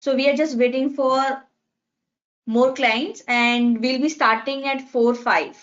So we are just waiting for more clients, and we'll be starting at 4:05.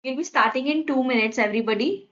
We'll be starting in 2 minutes, everybody.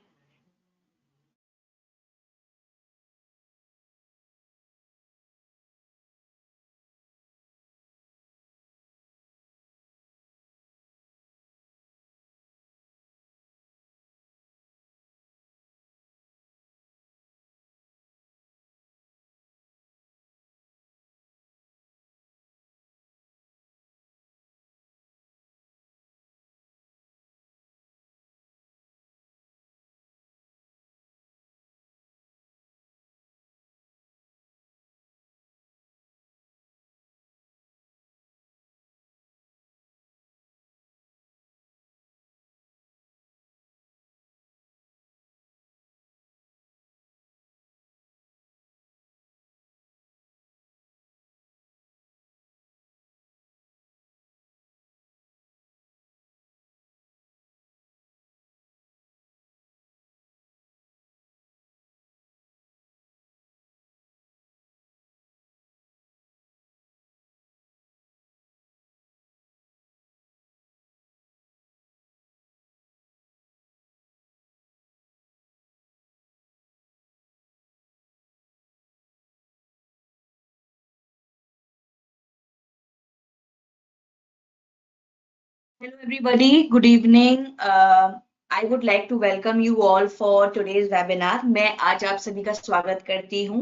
Hello, everybody. Good evening. I would like to welcome you all for today's webinar. मैं आज आप सभी का स्वागत करती हूँ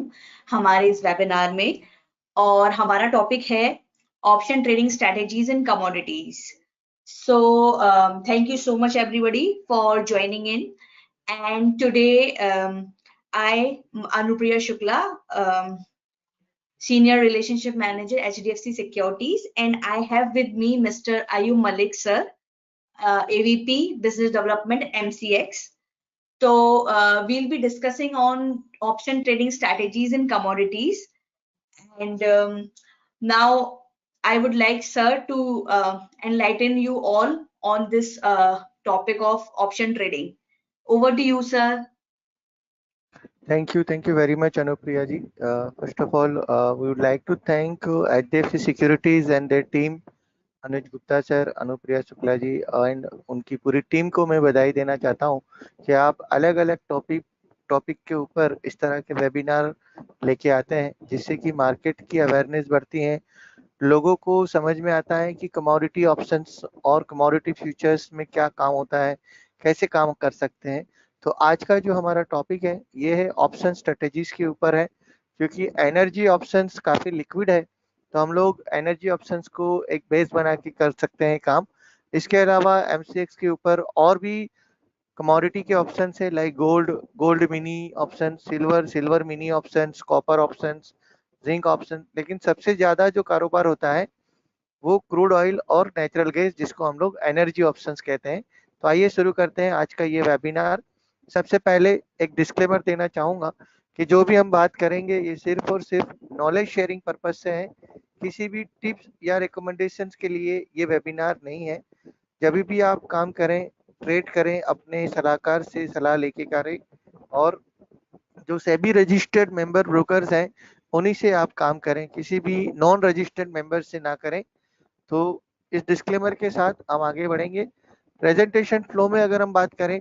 हमारे इस वेबिनार में, और हमारा टॉपिक है option trading strategies in commodities. So thank you so much everybody for joining in. And today I, Anupriya Shukla, Senior Relationship Manager, HDFC Securities, and I have with me Mr. Ayub Malik, sir, AVP Business Development, MCX. So we'll be discussing on option trading strategies in commodities. And now I would like sir to enlighten you all on this topic of option trading. Over to you, sir. Thank you very much, Anupriya ji. First of all, we would like to thank HDFC Securities and their team, Anuj Gupta sir, Anupriya Shukla ji and उनकी पूरी team को मैं बधाई देना चाहता हूं कि आप अलग अलग टॉपिक के ऊपर इस तरह के वेबिनार लेके आते हैं, जिससे कि मार्केट की अवेयरनेस बढ़ती है, लोगों को समझ में आता है कि कमोडिटी ऑप्शंस और कमोडिटी फ्यूचर्स में क्या काम होता है, कैसे काम कर सकते हैं। तो आज का जो हमारा टॉपिक है ये है ऑप्शन स्ट्रेटेजीज के ऊपर है, क्योंकि एनर्जी ऑप्शंस काफ़ी लिक्विड है, तो हम लोग एनर्जी ऑप्शंस को एक बेस बना के कर सकते हैं काम। इसके अलावा एमसीएक्स के ऊपर और भी कमोडिटी के ऑप्शन है, like gold mini option, silver mini option, copper option, zinc option, लेकिन सबसे ज़्यादा जो कारोबार होता है वो क्रूड ऑयल और नेचुरल गैस, जिसको हम लोग एनर्जी ऑप्शंस कहते हैं। तो आइए शुरू करते हैं आज का ये वेबिनार। सबसे पहले एक डिस्क्लेमर देना चाहूँगा कि जो भी हम बात करेंगे ये सिर्फ और सिर्फ नॉलेज शेयरिंग पर्पज से है, किसी भी टिप्स या रिकमेंडेशंस के लिए ये वेबिनार नहीं है। जब भी आप काम करें, ट्रेड करें, अपने सलाहकार से सलाह लेके करें, और जो सेबी रजिस्टर्ड मेंबर ब्रोकर्स हैं उन्हीं से आप काम करें, किसी भी नॉन रजिस्टर्ड मेंबर से ना करें। तो इस डिस्क्लेमर के साथ हम आगे बढ़ेंगे। प्रेजेंटेशन फ्लो में अगर हम बात करें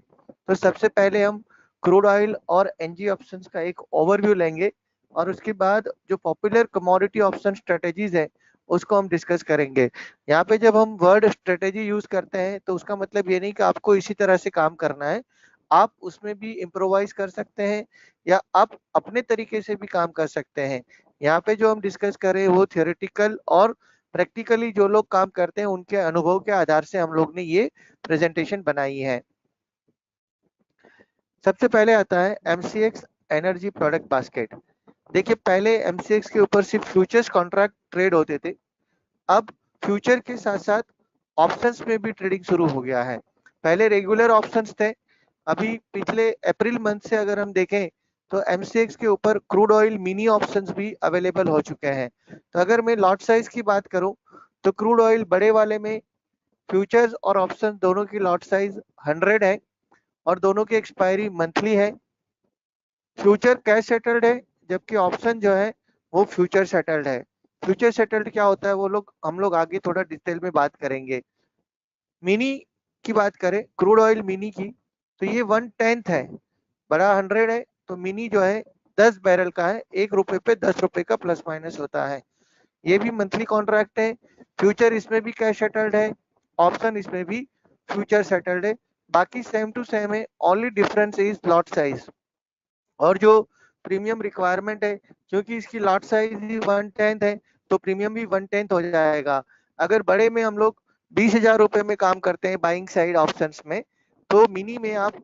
तो सबसे पहले हम क्रूड ऑयल और एनजी ऑप्शंस का एक ओवरव्यू लेंगे, और उसके बाद जो पॉपुलर कमोडिटी ऑप्शन स्ट्रेटेजीज है उसको हम डिस्कस करेंगे। यहाँ पे जब हम वर्ड स्ट्रेटेजी यूज करते हैं तो उसका मतलब ये नहीं कि आपको इसी तरह से काम करना है, आप उसमें भी इम्प्रोवाइज कर सकते हैं या आप अपने तरीके से भी काम कर सकते हैं। यहाँ पे जो हम डिस्कस करें वो थियोरेटिकल और प्रैक्टिकली जो लोग काम करते हैं उनके अनुभव के आधार से हम लोग ने ये प्रेजेंटेशन बनाई है। सबसे पहले आता है एमसीएक्स एनर्जी प्रोडक्ट बास्केट। देखिए, पहले एमसीएक्स के ऊपर सिर्फ फ्यूचर्स कॉन्ट्रैक्ट ट्रेड होते थे, अब फ्यूचर के साथ साथ ऑप्शंस में भी ट्रेडिंग शुरू हो गया है। पहले रेगुलर ऑप्शंस थे, अभी पिछले अप्रैल मंथ से अगर हम देखें तो एमसीएक्स के ऊपर क्रूड ऑयल मिनी ऑप्शंस भी अवेलेबल हो चुके हैं। तो अगर मैं लॉट साइज की बात करूं तो क्रूड ऑयल बड़े वाले में फ्यूचर्स और ऑप्शंस दोनों की लॉट साइज 100 है और दोनों की एक्सपायरी मंथली है। फ्यूचर कैश सेटल्ड है, जबकि ऑप्शन जो है वो फ्यूचर सेटल्ड है। फ्यूचर सेटल्ड क्या होता है वो हम लोग आगे थोड़ा डिटेल में बात करेंगे। मिनी की बात करें, क्रूड ऑयल मिनी की, तो ये 1/10 है, बड़ा 100 है, तो मिनी जो है 10 बैरल का है, ₹1 पे 10 रुपए का प्लस माइनस होता है। ये भी मंथली कॉन्ट्रैक्ट है, फ्यूचर इसमें भी कैश सेटल्ड है, ऑप्शन इसमें भी फ्यूचर सेटल्ड है, बाकी सेम टू सेम है, only difference is lot size. और जो प्रीमियम रिक्वायरमेंट है, क्योंकि इसकी लॉट साइज ही 1/10 है तो प्रीमियम भी 1/10 हो जाएगा। अगर बड़े में हम लोग 20,000 रुपए में काम करते हैं बाइंग साइड ऑप्शंस में, तो मिनी में आप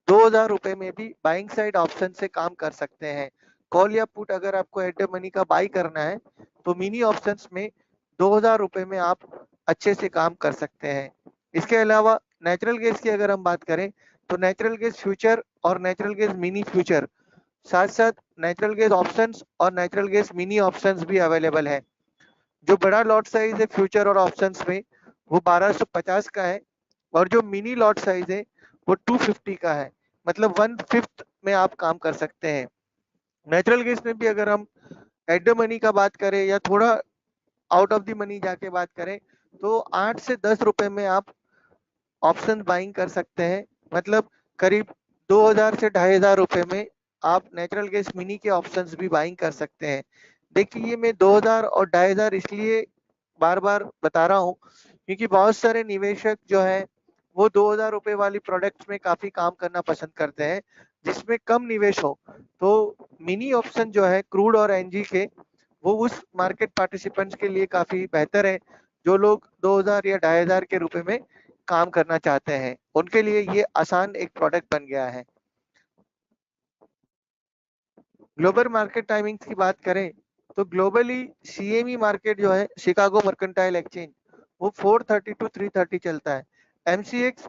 2,000 रुपए में भी बाइंग साइड ऑप्शन से काम कर सकते हैं। कॉल या पुट अगर आपको एट द मनी का बाई करना है तो मिनी ऑप्शंस में 2,000 रुपए में आप अच्छे से काम कर सकते हैं। इसके अलावा नेचुरल गैस की अगर हम बात करें तो नेचुरल गैस फ्यूचर और नेचुरल गैस मिनी फ्यूचर, साथ साथ नेचुरल गैस ऑप्शंस और नेचुरल गैस मिनी ऑप्शंस भी अवेलेबल है। जो बड़ा लॉट साइज है फ्यूचर और ऑप्शंस में वो 1250 का है, और जो मिनी लॉट साइज है वो 250 का है, मतलब 1/5 में आप काम कर सकते हैं। नेचुरल गैस में भी अगर हम एट द मनी का बात करें या थोड़ा आउट ऑफ द मनी जाके बात करें तो 8 से 10 रुपए में आप ऑप्शन बाइंग कर सकते हैं, मतलब करीब 2,000 से 2,500 रुपए में आप नेचुरल गैस मिनी के ऑप्शंस भी बाइंग कर सकते हैं। देखिए, ये मैं 2,000 और 2,500 इसलिए बार बार बता रहा हूँ क्योंकि बहुत सारे निवेशक जो है वो 2,000 रुपए वाली प्रोडक्ट्स में काफी काम करना पसंद करते हैं जिसमें कम निवेश हो। तो मिनी ऑप्शन जो है क्रूड और एनजी के, वो उस मार्केट पार्टिसिपेंट्स के लिए काफी बेहतर है जो लोग 2,000 या 2,500 के रुपए में काम करना चाहते हैं, उनके लिए ये आसान एक प्रोडक्ट बन गया है। ग्लोबल मार्केट टाइमिंग्स की बात करें तो ग्लोबली सीएमई मार्केट जो है शिकागो मर्केंटाइल एक्सचेंज, वो 4:30 टू 3:30 चलता है। एमसीएक्स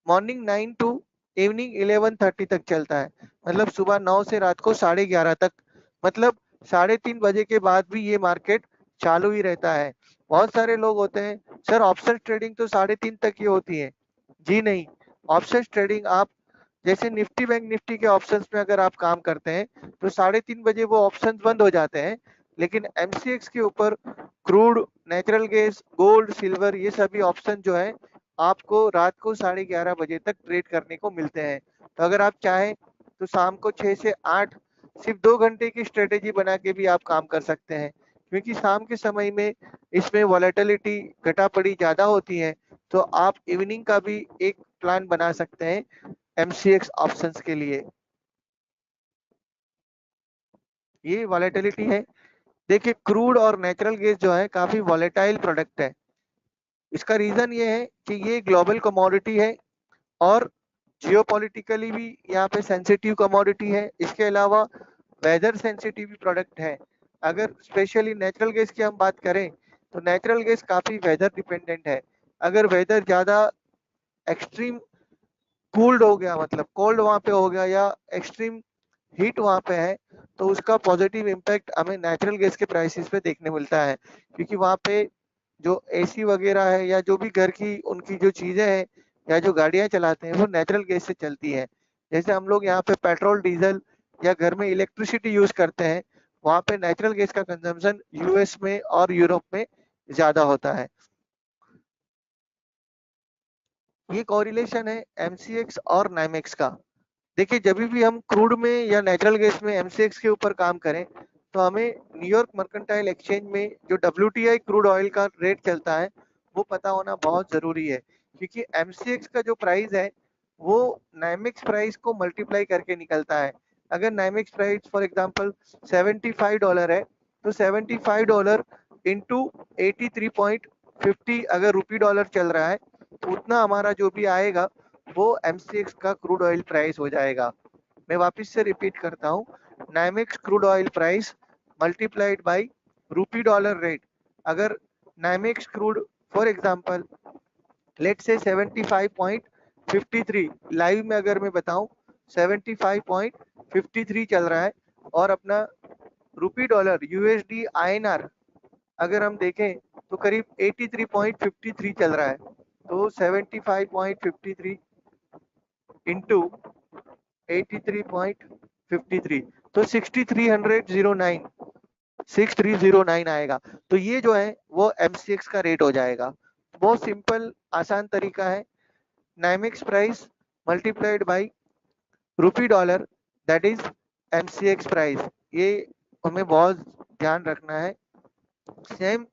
मॉर्निंग 9 टू इवनिंग 11:30 तक चलता है, मतलब सुबह 9 से रात को 11:30 तक, मतलब 3:30 बजे के बाद भी ये मार्केट चालू ही रहता है। बहुत सारे लोग होते हैं, सर ऑप्शन ट्रेडिंग तो 3:30 तक ही होती है। जी नहीं, ऑप्शन ट्रेडिंग आप जैसे निफ्टी बैंक निफ्टी के ऑप्शंस में अगर आप काम करते हैं तो 3:30 बजे वो ऑप्शंस बंद हो जाते हैं, लेकिन एमसीएक्स के ऊपर crude, natural gas, gold, silver, ये सभी ऑप्शन जो है आपको रात को 11:30 बजे तक ट्रेड करने को मिलते हैं। तो अगर आप चाहें तो शाम को 6 से 8 सिर्फ 2 घंटे की स्ट्रेटेजी बना के भी आप काम कर सकते हैं, क्योंकि शाम के समय में इसमें वॉलेटिलिटी घटा पड़ी ज्यादा होती है। तो आप इवनिंग का भी एक प्लान बना सकते हैं एमसीएक्स ऑप्शंस के लिए। ये वॉलेटिलिटी है। देखिए क्रूड और नेचुरल गैस जो है काफी वॉलेटाइल प्रोडक्ट है। इसका रीजन ये है कि ये ग्लोबल कमोडिटी है और जियोपॉलिटिकली भी यहाँ पे सेंसिटिव कमोडिटी है। इसके अलावा वेदर सेंसिटिव प्रोडक्ट है। अगर स्पेशली नेचुरल गैस की हम बात करें तो नेचुरल गैस काफी वेदर डिपेंडेंट है। अगर वेदर ज्यादा एक्सट्रीम कूल्ड हो गया, मतलब कोल्ड वहां पे हो गया, या एक्सट्रीम हीट वहां पे है, तो उसका पॉजिटिव इम्पैक्ट हमें नेचुरल गैस के प्राइसेस पे देखने मिलता है, क्योंकि वहां पे जो एसी वगैरह है या जो भी घर की उनकी जो चीजें हैं या जो गाड़ियां चलाते हैं वो नेचुरल गैस से चलती है। जैसे हम लोग यहाँ पे पेट्रोल डीजल या घर में इलेक्ट्रिसिटी यूज करते हैं, वहां पे नेचुरल गैस का कंजम्पशन यूएस में और यूरोप में ज्यादा होता है। ये कोरिलेशन है एमसीएक्स और नाइमेक्स का। देखिए जब भी हम क्रूड में या नेचुरल गैस में एमसीएक्स के ऊपर काम करें तो हमें न्यूयॉर्क मर्केंटाइल एक्सचेंज में जो डब्ल्यूटीआई क्रूड ऑयल का रेट चलता है वो पता होना बहुत जरूरी है, क्योंकि एमसीएक्स का जो प्राइस है वो नाइमेक्स प्राइस को मल्टीप्लाई करके निकलता है। अगर नाइमेक्स प्राइस फॉर एग्जांपल $75 है तो $75 इंटू 83.50 अगर रुपी डॉलर चल रहा है तो उतना हमारा जो भी आएगा वो एमसीएक्स का क्रूड ऑयल प्राइस हो जाएगा। मैं वापस से रिपीट करता हूँ, NYMEX crude oil price multiplied by रूपी डॉलर रेट। अगर NYMEX crude for example let से 75.53 लाइव में अगर मैं बताऊं 75.53 चल रहा है, और अपना रूपी डॉलर यूएसडी आईएनआर अगर हम देखें तो करीब 83.53 चल रहा है, तो 75.53 इंटू 83.53 तो 6309 आएगा। तो ये जो है वो एमसीएक्स का रेट हो जाएगा। बहुत सिंपल आसान तरीका है, नाइमेक्स प्राइस मल्टीप्लाइड बाई रूपी dollar, that is MCX price. ये हमें बहुत ध्यान रखना है। सेम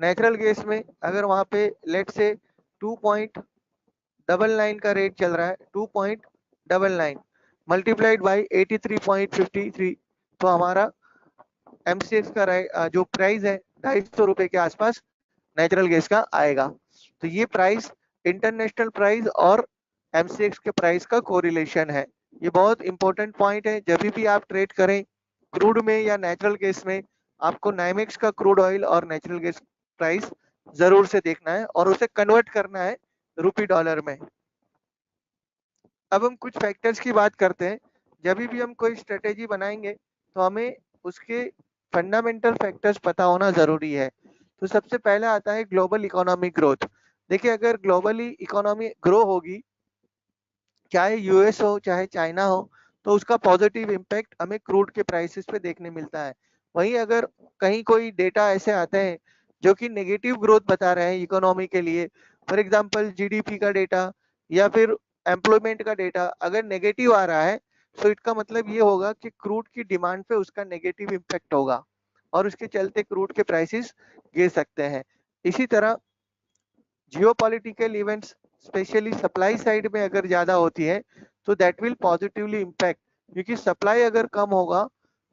नेचुरल गैस में अगर वहां पे लेट से 2.99 का रेट चल रहा है, 2.99 मल्टीप्लाइड बाई 83.53, तो हमारा एमसीएक्स का जो प्राइस है ₹250 के आसपास नेचुरल गैस का आएगा। तो ये प्राइस इंटरनेशनल प्राइस और एमसीएक्स के प्राइस का कोरिलेशन है। ये बहुत इंपॉर्टेंट पॉइंट है। जब भी आप ट्रेड करें क्रूड में या नेचुरल गैस में, आपको नाइमेक्स का क्रूड ऑयल और नेचुरल गैस प्राइस जरूर से देखना है और उसे कन्वर्ट करना है रूपी डॉलर में। अब हम कुछ फैक्टर्स की बात करते हैं। जब भी हम कोई स्ट्रेटेजी बनाएंगे तो हमें उसके फंडामेंटल फैक्टर्स पता होना जरूरी है। तो सबसे पहला आता है ग्लोबल इकोनॉमिक ग्रोथ। देखिए अगर ग्लोबली इकोनॉमी ग्रो होगी, चाहे यूएस हो चाहे चाइना हो, तो उसका पॉजिटिव इम्पैक्ट हमें क्रूड के प्राइसेस पे देखने मिलता है। वहीं अगर कहीं कोई डेटा ऐसे आते हैं जो कि नेगेटिव ग्रोथ बता रहे हैं इकोनॉमी के लिए, फॉर एग्जांपल जीडीपी का डेटा या फिर एम्प्लॉयमेंट का डेटा अगर नेगेटिव आ रहा है, तो इसका मतलब ये होगा कि क्रूड की डिमांड पे उसका नेगेटिव इम्पैक्ट होगा और उसके चलते क्रूड के प्राइसेस गिर सकते हैं। इसी तरह geopolitical events specially supply side में अगर ज्यादा होती है तो दैट विल पॉजिटिवली इम्पैक्ट, क्योंकि सप्लाई अगर कम होगा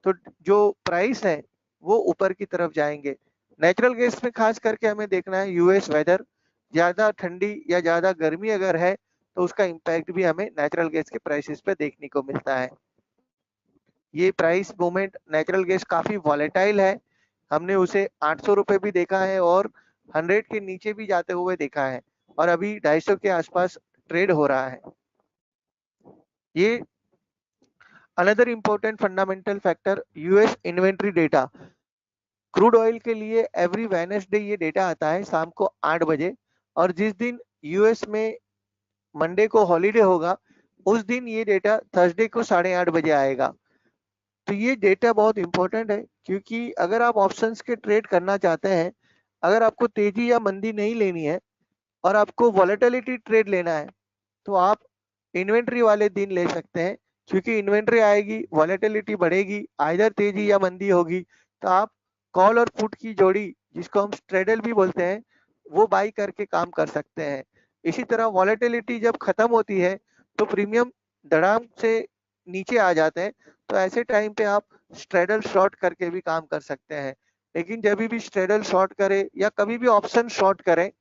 तो जो प्राइस है वो ऊपर की तरफ जाएंगे। नेचुरल गैस में खास करके हमें देखना है यूएस वेदर, ज्यादा ठंडी या ज्यादा गर्मी अगर है तो उसका इम्पैक्ट भी हमें नेचुरल गैस के प्राइसेस पे देखने को मिलता है। ये प्राइस मूवमेंट नेचुरल गैस काफी वॉलेटाइल है। हमने उसे ₹800 भी देखा है और 100 के नीचे भी जाते हुए देखा है, और अभी 250 के आसपास ट्रेड हो रहा है। ये another important fundamental factor US inventory data. Crude oil के लिए एवरी वेडनेसडे ये डेटा आता है शाम को 8 बजे, और जिस दिन यूएस में मंडे को हॉलीडे होगा उस दिन ये डेटा थर्सडे को 8:30 बजे आएगा। तो ये डेटा बहुत इंपॉर्टेंट है, क्योंकि अगर आप ऑप्शंस के ट्रेड करना चाहते हैं, अगर आपको तेजी या मंदी नहीं लेनी है और आपको वॉलेटिलिटी ट्रेड लेना है, तो आप इन्वेंट्री वाले दिन ले सकते हैं, क्योंकि इन्वेंट्री आएगी, वॉलेटिलिटी बढ़ेगी, आइदर तेजी या मंदी होगी, तो आप कॉल और पुट की जोड़ी, जिसको हम स्ट्रेडल भी बोलते हैं, वो बाई करके काम कर सकते हैं। इसी तरह वॉलेटिलिटी जब खत्म होती है तो प्रीमियम धड़ाम से नीचे आ जाते हैं, तो ऐसे टाइम पे आप स्ट्रेडल शॉर्ट करके भी काम कर सकते हैं। लेकिन जब भी स्ट्रेडल शॉर्ट करें या कभी भी ऑप्शन शॉर्ट करें,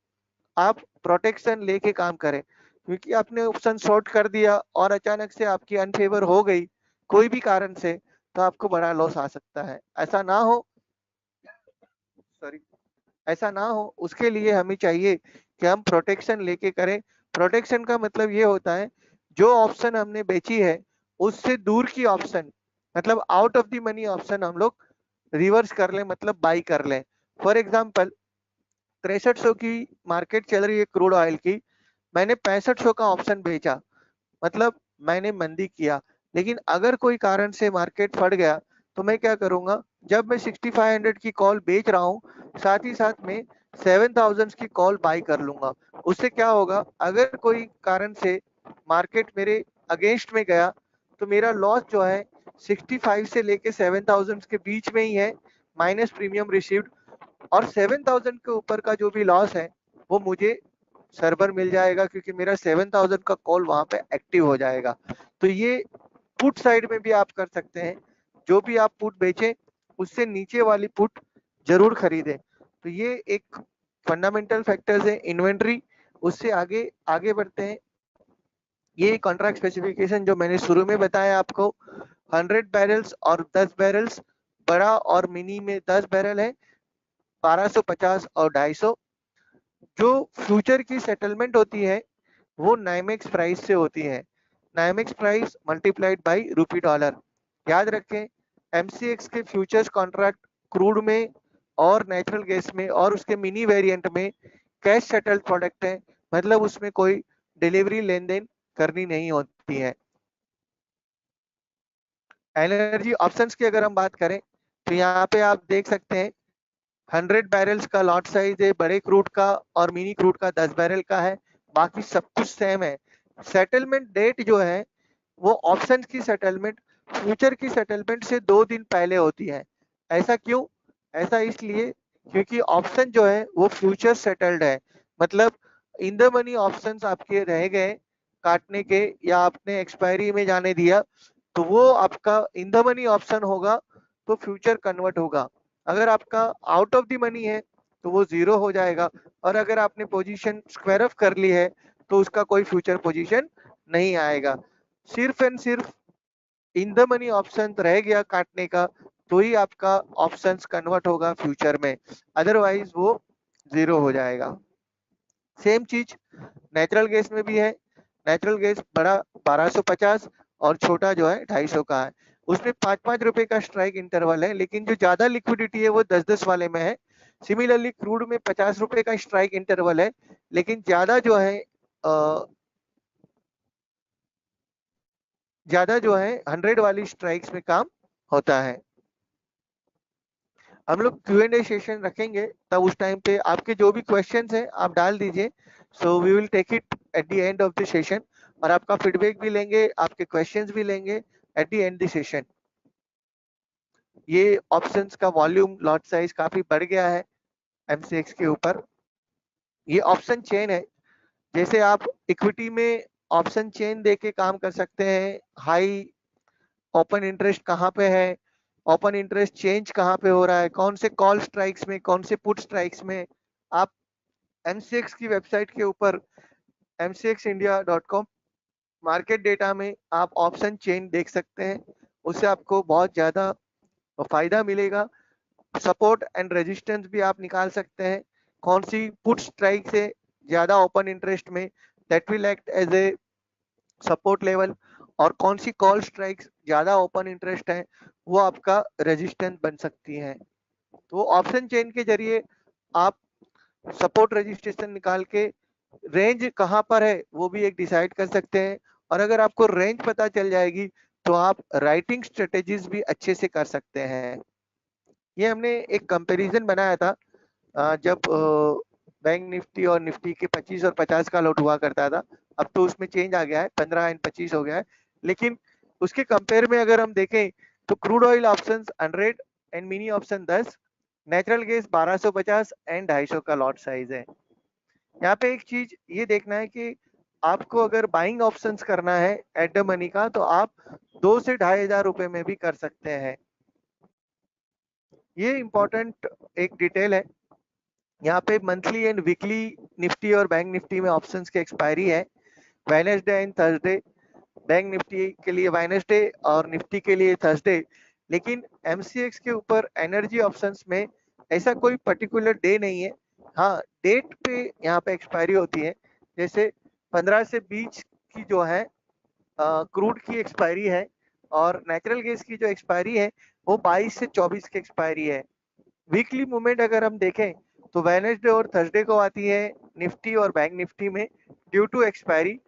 आप प्रोटेक्शन लेके काम करें, क्योंकि आपने ऑप्शन शॉर्ट कर दिया और अचानक से आपकी अनफेवर हो गई कोई भी कारण से, तो आपको बड़ा लॉस आ सकता है। ऐसा ना हो, सॉरी, ऐसा ना हो उसके लिए हमें चाहिए कि हम प्रोटेक्शन लेके करें। प्रोटेक्शन का मतलब ये होता है, जो ऑप्शन हमने बेची है उससे दूर की ऑप्शन, मतलब out of the money option हम लोग रिवर्स कर लें, मतलब बाई कर लें। फॉर एग्जाम्पल 6300 की मार्केट चल रही है क्रूड ऑयल की, मैंने 6500 का ऑप्शन बेचा, मतलब मैंने मंदी किया। लेकिन अगर कोई कारण से मार्केट फट गया तो मैं क्या करूंगा, जब मैं 6500 की कॉल बेच रहा हूं, साथ ही साथ में 7000 की कॉल बाई कर लूंगा। उससे क्या होगा, अगर कोई कारण से मार्केट मेरे अगेंस्ट में गया तो मेरा लॉस जो है 65 से लेके 7000 के बीच में ही है, माइनस प्रीमियम रिसीव्ड। और 7000 के ऊपर का जो भी लॉस है वो मुझे सर्वर मिल जाएगा, क्योंकि मेरा 7000 का कॉल वहां पे एक्टिव हो जाएगा। तो ये पुट साइड में भी आप कर सकते हैं, जो भी आप पुट बेचें उससे नीचे वाली पुट जरूर खरीदें। तो ये एक फंडामेंटल फैक्टर्स है इन्वेंट्री। उससे आगे आगे बढ़ते हैं। ये कॉन्ट्रैक्ट स्पेसिफिकेशन जो मैंने शुरू में बताया आपको, 100 बैरल्स और 10 बैरल्स, बड़ा और मिनी में 10 बैरल है, 1250 और 250। जो फ्यूचर की सेटलमेंट होती है वो नाइमेक्स प्राइस से होती है, नाइमेक्स प्राइस मल्टीप्लाइड बाई रूपी डॉलर। याद रखें, एमसीएक्स के फ्यूचर्स कॉन्ट्रैक्ट क्रूड में और नेचुरल गैस में और उसके मिनी वेरिएंट में कैश सेटल्ड प्रोडक्ट है, मतलब उसमें कोई डिलीवरी लेन देन करनी नहीं होती है। एनर्जी ऑप्शंस की अगर हम बात करें तो यहाँ पे आप देख सकते हैं 100 बैरल्स का लॉट साइज है बड़े क्रूड का, और मिनी क्रूड का 10 बैरल का है। बाकी सब कुछ सेम है। सेटलमेंट डेट जो है वो ऑप्शन की सेटलमेंट फ्यूचर की सेटलमेंट से 2 दिन पहले होती है। ऐसा क्यों? ऐसा इसलिए क्योंकि ऑप्शन जो है वो फ्यूचर सेटल्ड है, मतलब इन द मनी ऑप्शंस आपके रह गए काटने के, या आपने एक्सपायरी में जाने दिया, तो वो आपका इन द मनी ऑप्शन होगा, तो फ्यूचर कन्वर्ट होगा। अगर आपका आउट ऑफ द मनी है तो वो जीरो हो जाएगा, और अगर आपने पोजीशन स्क्वायर ऑफ कर ली है तो उसका कोई फ्यूचर पोजीशन नहीं आएगा। सिर्फ एंड सिर्फ इन द मनी ऑप्शन रह गया काटने का, तो ही आपका ऑप्शंस कन्वर्ट होगा फ्यूचर में, अदरवाइज वो जीरो हो जाएगा। सेम चीज नेचुरल गैस में भी है। नेचुरल गैस बड़ा 1250 और छोटा जो है 250 का है। उसमें 5-5 रुपए का स्ट्राइक इंटरवल है, लेकिन जो ज्यादा लिक्विडिटी है वो 10-10 वाले में है। सिमिलरली क्रूड में 50 रुपए का स्ट्राइक इंटरवल है, लेकिन ज्यादा जो है 100 वाली स्ट्राइक्स में काम होता है। हम लोग Q&A सेशन रखेंगे, तब उस टाइम पे आपके जो भी क्वेश्चंस हैं आप डाल दीजिए। So we will take it at the end of the session, और आपका फीडबैक भी लेंगे, आपके क्वेश्चंस भी लेंगे at the end the session. ये ऑप्शंस का वॉल्यूम लॉट साइज काफी बढ़ गया है एमसीएक्स के ऊपर। ये ऑप्शन चेन है, जैसे आप इक्विटी में ऑप्शन चेन देके काम कर सकते हैं। हाई ओपन इंटरेस्ट कहाँ पे है, ओपन इंटरेस्ट चेंज कहाँ पे हो रहा है, कौन से कॉल स्ट्राइक्स में, कौन से पुट स्ट्राइक्स में। आप एमसीएक्स की वेबसाइट के ऊपर mcxindia.com मार्केट डेटा में आप ऑप्शन चेन देख सकते हैं, उससे आपको बहुत ज्यादा फायदा मिलेगा। सपोर्ट एंड रेजिस्टेंस भी आप निकाल सकते हैं, कौन सी पुट स्ट्राइक से ज्यादा ओपन इंटरेस्ट में, that will act as a support level, और कौन सी कॉल स्ट्राइक्स ज्यादा ओपन इंटरेस्ट है वो आपका रेजिस्टेंस बन सकती है। तो ऑप्शन चेन के जरिए आप सपोर्ट रजिस्ट्रेशन निकाल के रेंज कहाँ पर है वो भी एक डिसाइड कर सकते हैं। और अगर आपको रेंज पता चल जाएगी तो आप राइटिंग स्ट्रेटेजीज भी अच्छे से कर सकते हैं। ये हमने एक कंपैरिजन बनाया था जब बैंक निफ्टी और निफ्टी के 25 और 50 का लॉट हुआ करता था। अब तो उसमें चेंज आ गया है, 15 एंड 25 हो गया है। लेकिन उसके कंपेयर में अगर हम देखें तो crude oil options 100 and mini option 10, natural gas 1250 and 250 का लॉट साइज है। यहाँ पे एक चीज ये देखना है कि आपको अगर बाइंग ऑप्शंस करना है एट द मनी का, तो आप 2 से 2500 रुपए में भी कर सकते हैं। ये इंपॉर्टेंट एक डिटेल है। यहाँ पे मंथली एंड वीकली निफ्टी और बैंक निफ्टी में ऑप्शंस की एक्सपायरी है Wednesday and Thursday. Bank Nifty के लिए वेडनेसडे और निफ्टी के लिए थर्सडे। लेकिन एमसीएक्स के ऊपर एनर्जी ऑप्शंस में ऐसा कोई पर्टिकुलर डे नहीं है। हाँ, डेट पे यहाँ पे एक्सपायरी होती है। जैसे 15 से 20 की जो है क्रूड की एक्सपायरी है, और नेचुरल गैस की जो एक्सपायरी है वो 22 से 24 की एक्सपायरी है। वीकली मूवमेंट अगर हम देखें तो वेडनेसडे और थर्सडे को आती है निफ्टी और बैंक निफ्टी में ड्यू टू एक्सपायरी।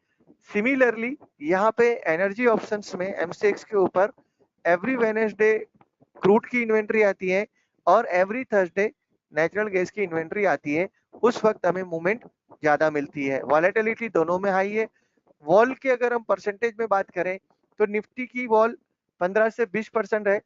सिमिलरली यहाँ पे एनर्जी ऑप्शंस में एमसीएक्स के ऊपर एवरी वेडनेसडे क्रूड की इन्वेंट्री आती है और एवरी थर्सडे नेचुरल गैस की इन्वेंट्री आती है। उस वक्त हमें मूवमेंट ज्यादा मिलती है, वॉलेटिलिटी दोनों में हाई है। वॉल की अगर हम परसेंटेज में बात करें तो निफ्टी की वॉल 15 से 20% है,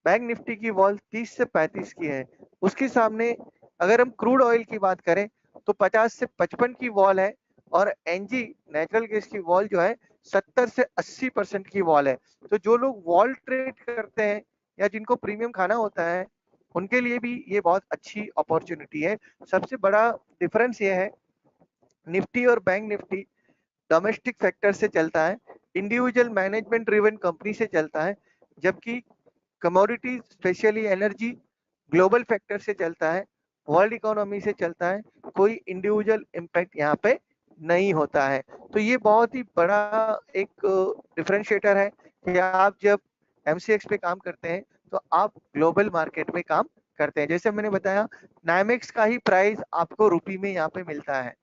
बैंक निफ्टी की वॉल 30 से 35 की है। उसके सामने अगर हम क्रूड ऑयल की बात करें तो 50 से 55 की वॉल है, और एनजी नेचुरल गैस की वॉल जो है 70 से 80% की वॉल है। तो जो लोग वॉल ट्रेड करते हैं या जिनको प्रीमियम खाना होता है उनके लिए भी ये बहुत अच्छी अपॉर्चुनिटी है। सबसे बड़ा डिफरेंस ये है, निफ्टी और बैंक निफ्टी डोमेस्टिक फैक्टर से चलता है, इंडिविजुअल मैनेजमेंट ड्रिवन कंपनी से चलता है, जबकि commodities specially energy global factor से चलता है, वर्ल्ड इकोनॉमी से चलता है। कोई इंडिविजुअल इम्पैक्ट यहाँ पे नहीं होता है। तो ये बहुत ही बड़ा एक डिफरेंशिएटर है कि आप जब एमसीएक्स पे काम करते हैं तो आप ग्लोबल मार्केट में काम करते हैं। जैसे मैंने बताया, नाइमेक्स का ही प्राइस आपको रुपी में यहाँ पे मिलता है।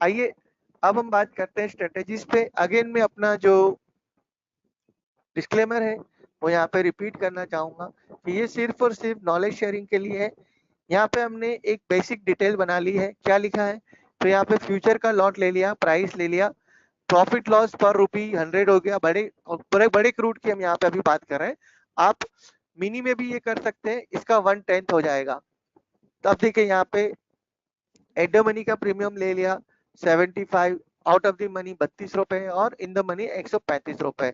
आइए अब हम बात करते हैं स्ट्रेटेजीज पे। अगेन मैं अपना जो डिस्क्लेमर है वो यहाँ पे रिपीट करना चाहूंगा कि ये सिर्फ और सिर्फ नॉलेज शेयरिंग के लिए है। यहाँ पे हमने एक बेसिक डिटेल बना ली है। क्या लिखा है, तो यहाँ पे फ्यूचर का लॉट ले लिया, प्राइस ले लिया, प्रॉफिट लॉस पर रुपी 100 हो गया। बड़े बड़े बड़े क्रूड की हम यहाँ पे अभी बात कर रहे हैं। आप मिनी में भी ये कर सकते हैं, इसका 1/10 हो जाएगा। तो अब देखिए यहाँ पे एट द मनी का प्रीमियम ले लिया 75, आउट ऑफ द मनी 32 रुपए और इन द मनी 135 रुपए।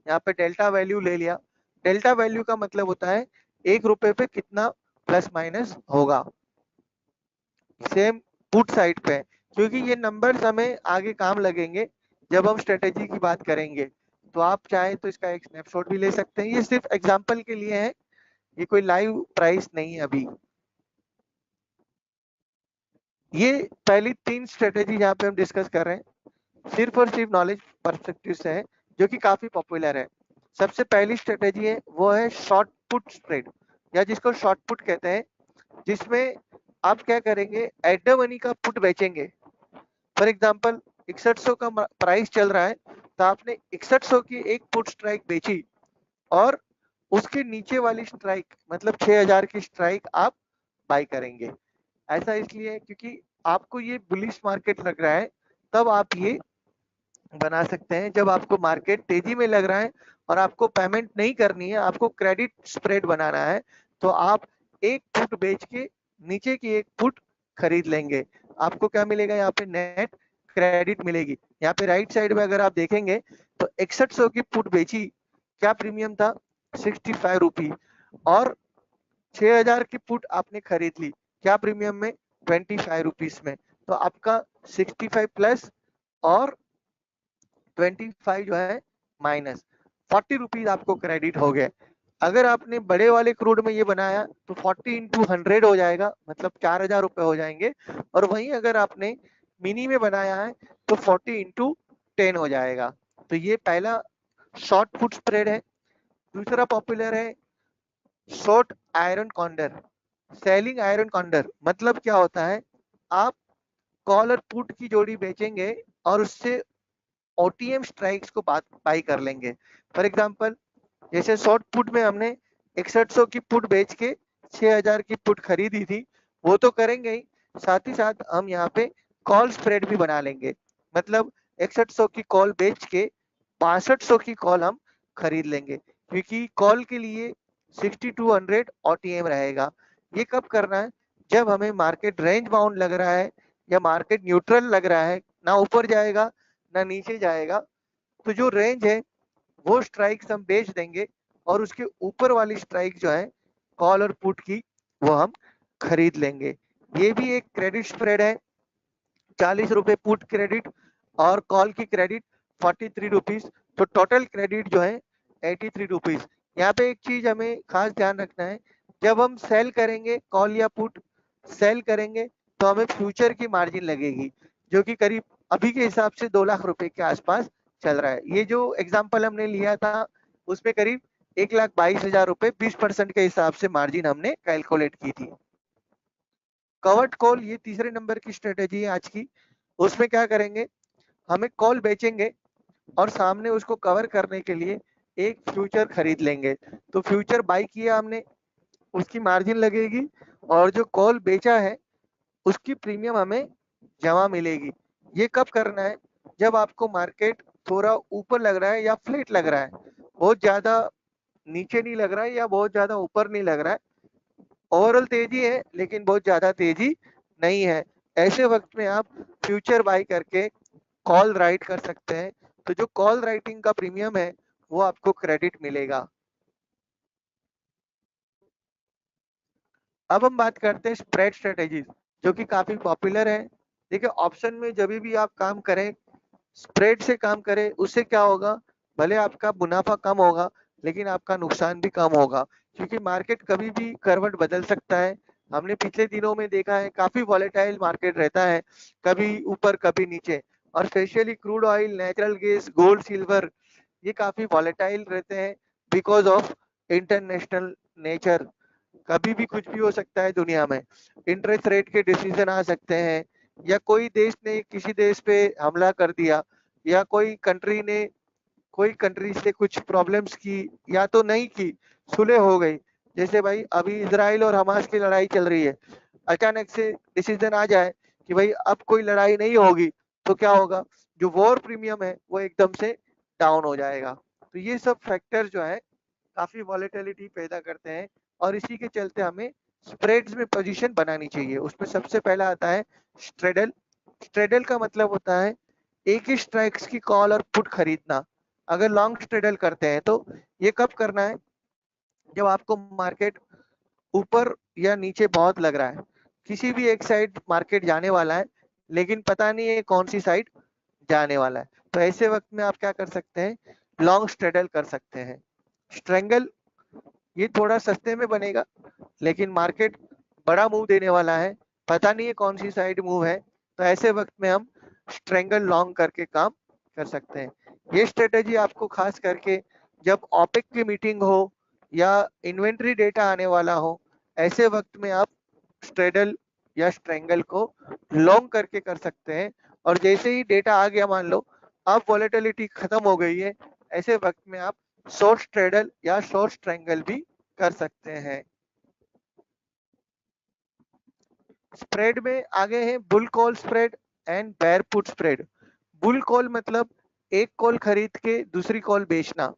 यहाँ पे डेल्टा वैल्यू ले लिया। डेल्टा वैल्यू का मतलब होता है 1 रुपए पे कितना प्लस माइनस होगा। सेम पुट साइड पे, क्योंकि ये नंबर्स हमें आगे काम लगेंगे जब हम स्ट्रेटेजी की बात करेंगे। तो आप चाहें तो इसका एक स्नैपशॉट भी ले सकते हैं। ये सिर्फ एग्जांपल के लिए है, ये कोई लाइव प्राइस नहीं है अभी। ये पहली 3 स्ट्रेटेजी यहाँ पे हम डिस्कस कर रहे हैं सिर्फ और सिर्फ नॉलेज पर्सपेक्टिव से है, जो कि काफी पॉपुलर है। सबसे पहली स्ट्रेटेजी है वो है शॉर्ट पुट स्प्रेड, या जिसको शॉर्ट पुट कहते हैं, जिसमें आप क्या करेंगे, एट द मनी का पुट बेचेंगे। फॉर एग्जांपल 6100 का प्राइस चल रहा है, तो आपने 6100 की एक पुट स्ट्राइक बेची और उसके नीचे वाली स्ट्राइक मतलब 6000 की स्ट्राइक आप बाय करेंगे। ऐसा इसलिए क्योंकि आपको ये बुलिश मार्केट लग रहा है, तब आप ये बना सकते हैं। जब आपको मार्केट तेजी में लग रहा है और आपको पेमेंट नहीं करनी है, आपको क्रेडिट स्प्रेड बनाना है, तो आप एक पुट बेच के नीचे की एक पुट खरीद लेंगे। आपको क्या मिलेगा, यहाँ पे नेट क्रेडिट मिलेगी। यहाँ पे राइट साइड में अगर आप देखेंगे तो 6100 की पुट बेची, क्या प्रीमियम था 65 रुपी, और 6000 की पुट आपने खरीद ली, क्या प्रीमियम में 25 रुपीज में। तो आपका 65 प्लस और 25 जो है माइनस 40 रुपीज आपको क्रेडिट हो गए। अगर आपने बड़े वाले क्रूड में ये बनाया तो 40 इंटू 100 हो जाएगा, मतलब 4000 रुपए हो जाएंगे। और वहीं अगर आपने मिनी में बनाया है तो 40 इंटू 10 हो जाएगा। तो ये पहला शॉर्ट फुट स्प्रेड है। दूसरा पॉपुलर है short iron condor. Selling iron condor मतलब क्या होता है, आप कॉल और पुट की जोड़ी बेचेंगे और उससे ओटीएम स्ट्राइक्स को बाई कर लेंगे। फॉर एग्जांपल, जैसे शॉर्ट पुट में हमने 6100 की पुट बेच के 6000 की पुट खरीदी थी, वो तो करेंगे ही, साथ ही साथ हम यहाँ पे कॉल स्प्रेड भी बना लेंगे। मतलब 6100 की कॉल बेच के 6200 की कॉल हम खरीद लेंगे, क्योंकि कॉल के लिए 6200 ओटीएम रहेगा। ये कब करना है, जब हमें मार्केट रेंज बाउंड लग रहा है या मार्केट न्यूट्रल लग रहा है, ना ऊपर जाएगा ना नीचे जाएगा, तो जो रेंज है वो स्ट्राइक्स हम बेच देंगे और उसके ऊपर वाली स्ट्राइक जो है कॉल और पुट की, वो हम खरीद लेंगे। ये भी एक क्रेडिट स्प्रेड है, 40 रुपए पुट क्रेडिट और कॉल की क्रेडिट 43 रुपीज, तो टोटल क्रेडिट जो है 83 रुपीज। यहाँ पे एक चीज हमें खास ध्यान रखना है, जब हम सेल करेंगे कॉल या पुट सेल करेंगे तो हमें फ्यूचर की मार्जिन लगेगी, जो कि करीब अभी के हिसाब से 2 लाख रुपए के आसपास चल रहा है। ये जो एग्जाम्पल हमने लिया था उसमें करीब 1,22,000 रुपए 20% के हिसाब से मार्जिन हमने कैलकुलेट की थी। कवर्ड कॉल ये तीसरे नंबर की स्ट्रेटेजी है आज की। उसमें क्या करेंगे, हमें कॉल बेचेंगे और सामने उसको कवर करने के लिए एक फ्यूचर खरीद लेंगे। तो फ्यूचर बाई किया हमने, उसकी मार्जिन लगेगी और जो कॉल बेचा है उसकी प्रीमियम हमें जमा मिलेगी। ये कब करना है, जब आपको मार्केट थोड़ा ऊपर लग रहा है या फ्लैट लग रहा है, बहुत ज्यादा नीचे नहीं लग रहा है या बहुत ज्यादा ऊपर नहीं लग रहा है, ओवरऑल तेजी है लेकिन बहुत ज्यादा तेजी नहीं है। ऐसे वक्त में आप फ्यूचर बाई करके कॉल राइट कर सकते हैं, तो जो कॉल राइटिंग का प्रीमियम है वो आपको क्रेडिट मिलेगा। अब हम बात करते हैं स्प्रेड स्ट्रेटेजीज, जो कि काफी पॉपुलर है। देखिए, ऑप्शन में जब भी आप काम करें, स्प्रेड से काम करें, उससे क्या होगा, भले आपका मुनाफा कम होगा लेकिन आपका नुकसान भी कम होगा, क्योंकि मार्केट कभी भी करवट बदल सकता है। हमने पिछले दिनों में देखा है काफी वॉलेटाइल मार्केट रहता है, कभी ऊपर कभी नीचे। और specially crude oil, natural gas, gold, silver, ये काफी वॉलेटाइल रहते हैं बिकॉज ऑफ इंटरनेशनल नेचर। कभी भी कुछ भी हो सकता है दुनिया में, इंटरेस्ट रेट के डिसीजन आ सकते हैं, या कोई देश ने किसी देश पे हमला कर दिया, या कोई कंट्री से कुछ प्रॉब्लम्स की या तो नहीं की, सुलह हो गई। जैसे भाई अभी इसराइल और हमास की लड़ाई चल रही है, अचानक से डिसीजन आ जाए कि भाई अब कोई लड़ाई नहीं होगी, तो क्या होगा, जो वॉर प्रीमियम है वो एकदम से डाउन हो जाएगा। तो ये सब फैक्टर जो है काफी वॉलेटिलिटी पैदा करते हैं, और इसी के चलते हमें स्प्रेड्स में पोजीशन बनानी चाहिए। उसमें सबसे पहला आता है स्ट्रेडल। स्ट्रेडल का मतलब होता है एक ही स्ट्राइक्स की कॉल और पुट खरीदना। अगर लॉन्ग स्ट्रेडल करते हैं तो ये कब करना है, जब आपको मार्केट ऊपर या नीचे बहुत लग रहा है, किसी भी एक साइड मार्केट जाने वाला है लेकिन पता नहीं है कौन सी साइड जाने वाला है, तो ऐसे वक्त में आप क्या कर सकते हैं, लॉन्ग स्ट्रेडल कर सकते हैं। स्ट्रेंगल, ये थोड़ा सस्ते में बनेगा लेकिन मार्केट बड़ा मूव देने वाला है, पता नहीं है कौन सी साइड मूव है, तो ऐसे वक्त में हम स्ट्रेंगल लॉन्ग करके काम कर सकते हैं। ये स्ट्रेटेजी आपको खास करके जब ओपेक की मीटिंग हो या इन्वेंट्री डेटा आने वाला हो, ऐसे वक्त में आप स्ट्रेडल या स्ट्रेंगल को लॉन्ग करके कर सकते हैं। और जैसे ही डेटा आ गया, मान लो अब वॉलेटिलिटी खत्म हो गई है, ऐसे वक्त में आप शॉर्ट स्ट्रेडल या शॉर्ट स्ट्रेंगल भी कर सकते हैं। स्प्रेड में आगे है bull call spread and bear put spread. Bull call मतलब एक कॉल खरीद के दूसरी कॉल बेचना।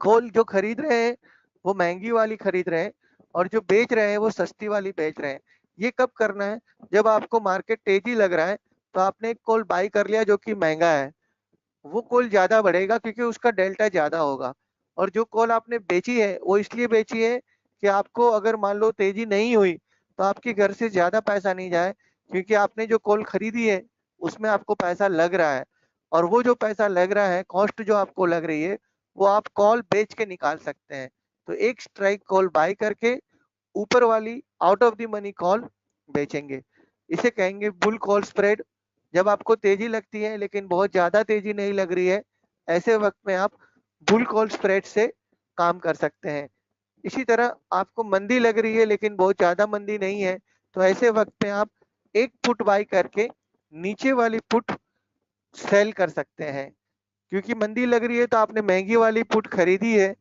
कॉल जो खरीद रहे हैं वो महंगी वाली खरीद रहे हैं, और जो बेच रहे हैं वो सस्ती वाली बेच रहे हैं। ये कब करना है, जब आपको मार्केट तेजी लग रहा है तो आपने एक कॉल बाई कर लिया जो कि महंगा है, वो कॉल ज्यादा बढ़ेगा क्योंकि उसका डेल्टा ज्यादा होगा। और जो कॉल आपने बेची है वो इसलिए बेची है कि आपको अगर मान लो तेजी नहीं हुई तो आपके घर से ज्यादा पैसा नहीं जाए, क्योंकि आपने जो कॉल खरीदी है उसमें आपको पैसा लग रहा है, और वो जो पैसा लग रहा है, कॉस्ट जो आपको लग रही है, वो आप कॉल बेच के निकाल सकते हैं। तो एक स्ट्राइक कॉल बाय करके ऊपर वाली out of the money call बेचेंगे, इसे कहेंगे बुल कॉल स्प्रेड। जब आपको तेजी लगती है लेकिन बहुत ज्यादा तेजी नहीं लग रही है, ऐसे वक्त में आप बुल कॉल स्प्रेड से काम कर सकते हैं। इसी तरह आपको मंदी लग रही है लेकिन बहुत ज्यादा मंदी नहीं है, तो ऐसे वक्त में आप एक पुट बाई करके नीचे वाली पुट सेल कर सकते हैं। क्योंकि मंदी लग रही है तो आपने महंगी वाली पुट खरीदी है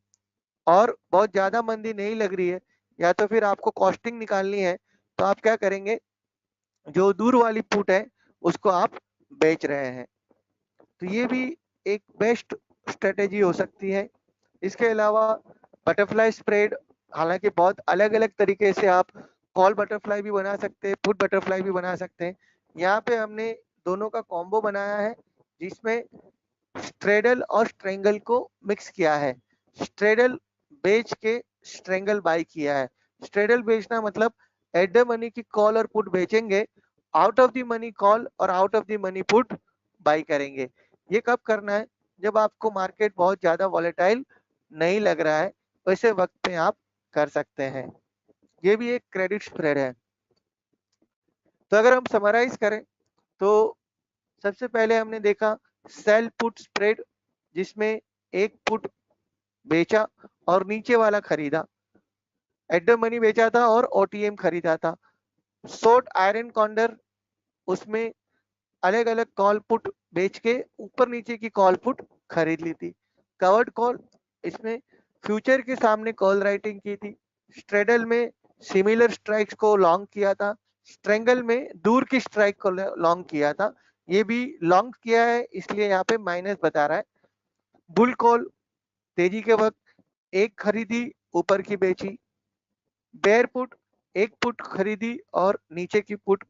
और बहुत ज्यादा मंदी नहीं लग रही है, या तो फिर आपको कॉस्टिंग निकालनी है, तो आप क्या करेंगे, जो दूर वाली पुट है उसको आप बेच रहे हैं। तो ये भी एक बेस्ट स्ट्रेटेजी हो सकती है। इसके अलावा बटरफ्लाई स्प्रेड, हालांकि बहुत अलग अलग तरीके से आप कॉल बटरफ्लाई भी बना सकते हैं, पुट बटरफ्लाई भी बना सकते हैं। यहाँ पे हमने दोनों का कॉम्बो बनाया है जिसमें स्ट्रेडल और स्ट्रेंगल को मिक्स किया है। स्ट्रेडल बेच के स्ट्रेंगल बाई किया है। स्ट्रेडल बेचना मतलब एट द मनी की कॉल और पुट बेचेंगे, out of the money call और out of the money put buy करेंगे। ये कब करना है, जब आपको मार्केट बहुत ज्यादा वॉलेटाइल नहीं लग रहा है, वैसे वक्त पे आप कर सकते हैं। ये भी एक क्रेडिट स्प्रेड है। तो अगर हम समराइज करें तो सबसे पहले हमने देखा सेल पुट स्प्रेड, जिसमें एक पुट बेचा और नीचे वाला खरीदा, एट द मनी बेचा था और ओटीएम खरीदा था। शॉर्ट आयरन कॉन्डर, उसमें अलग अलग कॉल पुट बेच के ऊपर नीचे की कॉल पुट खरीद ली थी। कवर्ड कॉल, इसमें फ्यूचर के सामने कॉल राइटिंग की थी। स्ट्रेडल में सिमिलर स्ट्राइक्स को लॉन्ग किया था। स्ट्रेंगल में दूर की स्ट्राइक को लॉन्ग किया था। ये भी लॉन्ग किया है इसलिए यहाँ पे माइनस बता रहा है। बुल कॉल, तेजी के वक्त एक खरीदी ऊपर की बेची। बेयर पुट, एक पुट खरीदी और नीचे की पुट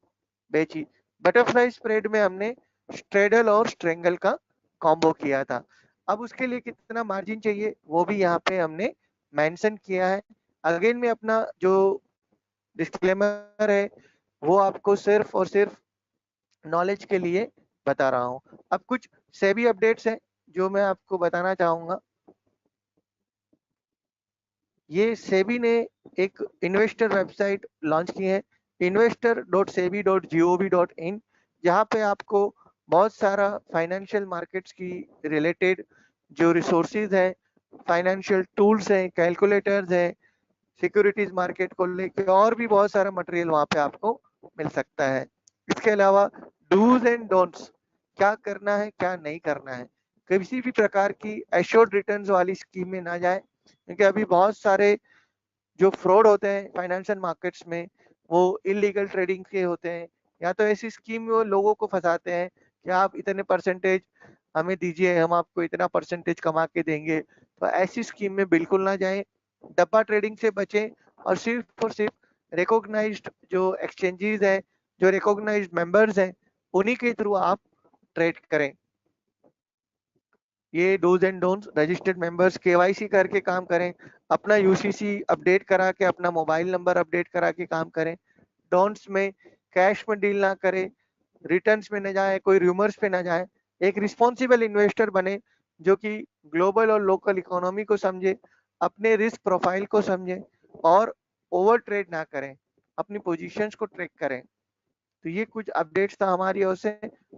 बेची। बटरफ्लाई स्प्रेड में हमने स्ट्रेडल और स्ट्रेंगल का कॉम्बो किया था। अब उसके लिए कितना मार्जिन चाहिए वो भी यहाँ पे हमने मेंशन किया है। अगेन में अपना जो डिस्क्लेमर है वो आपको सिर्फ और सिर्फ नॉलेज के लिए बता रहा हूँ। अब कुछ सेबी अपडेट्स हैं जो मैं आपको बताना चाहूंगा। ये सेबी ने एक इन्वेस्टर वेबसाइट लॉन्च की है, investor.sebi.gov.in, जहाँ पे आपको बहुत सारा फाइनेंशियल मार्केट्स की रिलेटेड जो रिसोर्सेज हैं, फाइनेंशियल टूल्स हैं, कैलकुलेटर्स हैं, सिक्योरिटीज मार्केट को लेकर और भी बहुत सारा मटेरियल वहाँ पे आपको मिल सकता है। इसके अलावा डूज एंड डोंट्स, क्या करना है क्या नहीं करना है, किसी भी प्रकार की एश्योर्ड रिटर्न्स वाली स्कीम में ना जाए, क्योंकि अभी बहुत सारे जो फ्रॉड होते हैं फाइनेंशियल मार्केट्स में वो इलीगल ट्रेडिंग के होते हैं, या तो ऐसी स्कीम में वो लोगों को फंसाते हैं कि आप इतने परसेंटेज हमें दीजिए, हम आपको इतना परसेंटेज कमा के देंगे। तो ऐसी स्कीम में बिल्कुल ना जाएं, डब्बा ट्रेडिंग से बचें और सिर्फ रिकॉग्नाइज्ड जो एक्सचेंजेस हैं, जो रिकॉग्नाइज्ड मेंबर्स हैं, उन्हीं के थ्रू आप ट्रेड करें। ये dos and don'ts, registered members KYC करके काम करें, अपना यूसीसी अपडेट करा के, अपना मोबाइल नंबर अपडेट करा के काम करें। डोंट्स में कैश में डील ना करें, रिटर्न्स में न जाए, कोई रूमर्स पे ना जाए। एक रिस्पॉन्सिबल इन्वेस्टर बने जो कि ग्लोबल और लोकल इकोनॉमी को समझे, अपने रिस्क प्रोफाइल को समझे और ओवर ट्रेड ना करें, अपनी पोजीशंस को ट्रैक करें। तो ये कुछ अपडेट्स था हमारी ओर से।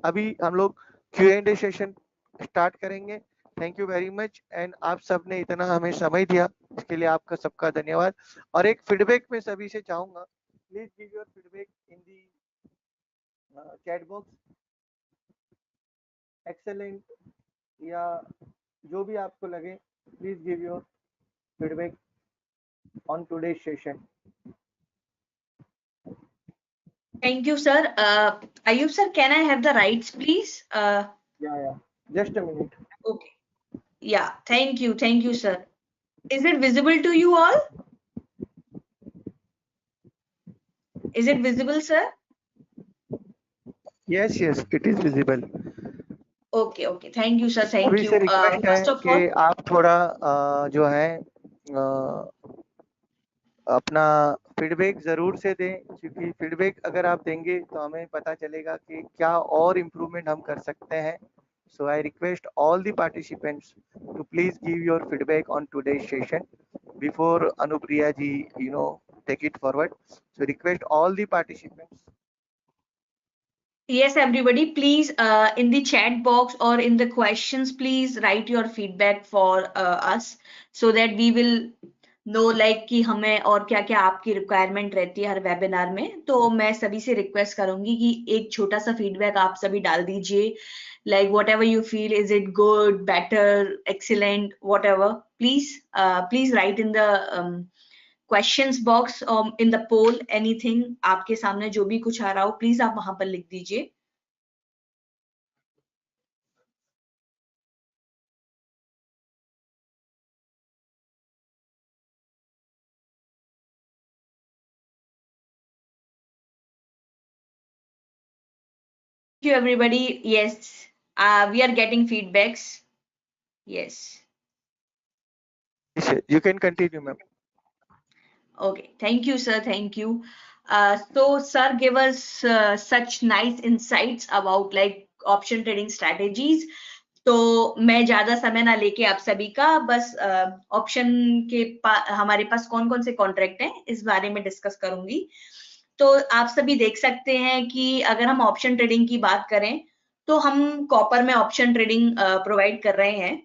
अभी हम लोग Q&A सेशन स्टार्ट करेंगे। Thank you very much and आप सब ने इतना हमें समय दिया, इसके लिए आपका सबका धन्यवाद। और एक फीडबैक में सभी से चाहूंगा, please give your feedback in the chat box. Excellent या जो भी आपको लगे, please give your feedback on today session. Thank you, sir. Ayub sir, can I have the rights, please? Yeah, just a minute. Okay. Yeah, thank you, sir. Is it visible to you all? Is it visible, sir? Yes, it is visible. Okay. Thank you, sir. Thank सभी से you. Request है First of कि all, आप थोड़ा जो है अपना feedback जरूर से दें, क्योंकि फीडबैक अगर आप देंगे तो हमें पता चलेगा कि क्या और इम्प्रूवमेंट हम कर सकते हैं। So I request all the participants to please give your feedback on today's session before Anupriya ji, take it forward. So request all the participants. yes, everybody, please in the chat box or in the questions, please write your feedback for us so that we will know like कि हमें और क्या क्या आपकी requirement रहती है हर webinar में। तो मैं सभी से रिक्वेस्ट करूंगी कि एक छोटा सा फीडबैक आप सभी डाल दीजिए, like whatever you feel, is it good, better, excellent, whatever, please write in the questions box or in the poll anything, आपके सामने जो भी कुछ आ रहा हो प्लीज आप वहां पर लिख दीजिए। Thank you everybody. Yes, we are getting feedbacks. Yes. You can continue, ma'am. Okay, thank you, sir. Thank you. So, sir gave us such nice insights about like option trading strategies. तो मैं ज्यादा समय ना लेके आप सभी का बस ऑप्शन के हमारे पास कौन कौन से कॉन्ट्रैक्ट हैं इस बारे में डिस्कस करूंगी। तो आप सभी देख सकते हैं कि अगर हम ऑप्शन ट्रेडिंग की बात करें तो हम कॉपर में ऑप्शन ट्रेडिंग प्रोवाइड कर रहे हैं।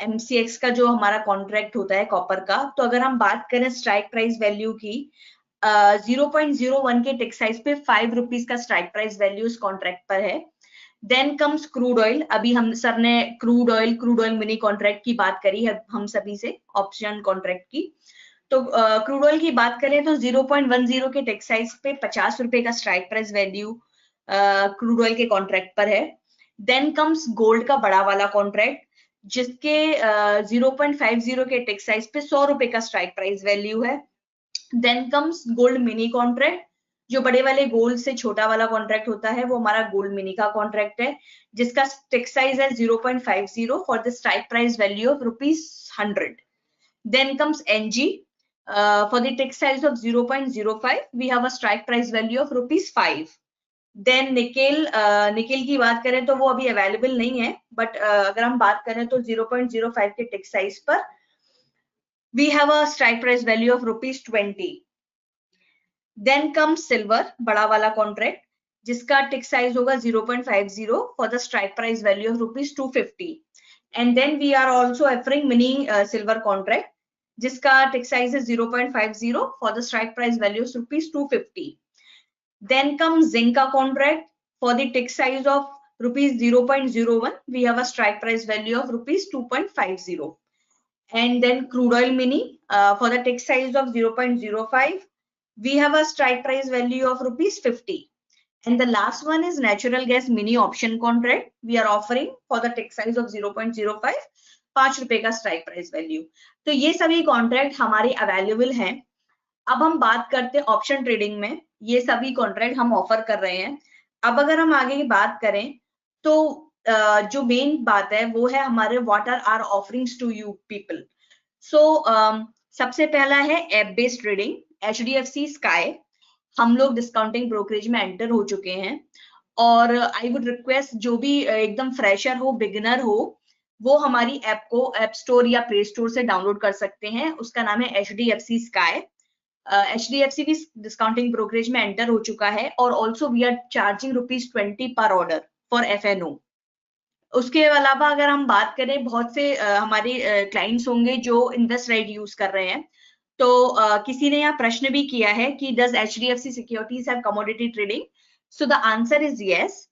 एमसीएक्स का जो हमारा कॉन्ट्रैक्ट होता है कॉपर का, तो अगर हम बात करें स्ट्राइक प्राइस वैल्यू की, 0.01 के टिक साइज पे 5 रुपीज का स्ट्राइक प्राइस वैल्यू इस कॉन्ट्रैक्ट पर है। Then comes crude oil. अभी हम सर ने क्रूड ऑयल मिनी कॉन्ट्रैक्ट की बात करी है हम सभी से, ऑप्शन कॉन्ट्रैक्ट की। तो क्रूड ऑयल की बात करें तो 0.10 के टेक साइज पे 50 रुपए का strike price value crude oil के कॉन्ट्रैक्ट पर है। देन कम्स गोल्ड का बड़ा वाला कॉन्ट्रैक्ट जिसके 0.50 के टेक साइज पे 100 रुपए का स्ट्राइक प्राइस वैल्यू है। Then comes gold mini contract, जो बड़े वाले गोल्ड से छोटा वाला कॉन्ट्रैक्ट होता है वो हमारा गोल्ड मिनी का कॉन्ट्रैक्ट है जिसका टिक साइज है 0.50 for the strike price value of ₹100। Then comes NG. For the tick size of 0.05, we have a strike price value of ₹5। Then nickel, nickel की बात करें तो वो अभी अवेलेबल नहीं है, बट अगर हम बात करें तो 0.05 के टिक साइज पर we have a strike price value of ₹20। Then comes silver, बड़ा वाला कॉन्ट्रैक्ट जिसका टिक साइज होगा 0.50 for the strike price value of ₹250। And then we are also offering mini silver contract जिसका टिक साइज है 0.50 for the strike price value of ₹250। Then comes zinc का contract for the tick size of ₹0.01, we have a strike price value of ₹2.50। And then crude oil mini, for the tick size of 0.05, we have a strike price value of ₹50। And the last one is natural gas mini option contract, we are offering for the tick size of 0.05, 5 रुपए का strike price value. तो ये सभी contract हमारे available हैं। अब हम बात करते हैं ऑप्शन ट्रेडिंग में, ये सभी कॉन्ट्रैक्ट हम ऑफर कर रहे हैं। अब अगर हम आगे की बात करें तो जो मेन बात है वो है हमारे what are our offerings to you people. So सबसे पहला है app based trading, HDFC sky. हम लोग डिस्काउंटिंग ब्रोकरेज में एंटर हो चुके हैं और आई वुड रिक्वेस्ट जो भी एकदम फ्रेशर हो, बिगिनर हो, वो हमारी ऐप को ऐप स्टोर या प्ले स्टोर से डाउनलोड कर सकते हैं। उसका नाम है HDFC स्काई। HDFC भी डिस्काउंटिंग ब्रोकरेज में एंटर हो चुका है और ऑल्सो वी आर चार्जिंग ₹20 पर ऑर्डर फॉर FNO। उसके अलावा अगर हम बात करें, बहुत से हमारे क्लाइंट्स होंगे जो इन्वेस्ट राइट यूज कर रहे हैं। तो किसी ने यहाँ प्रश्न भी किया है कि does HDFC securities have commodity trading? So the answer is yes.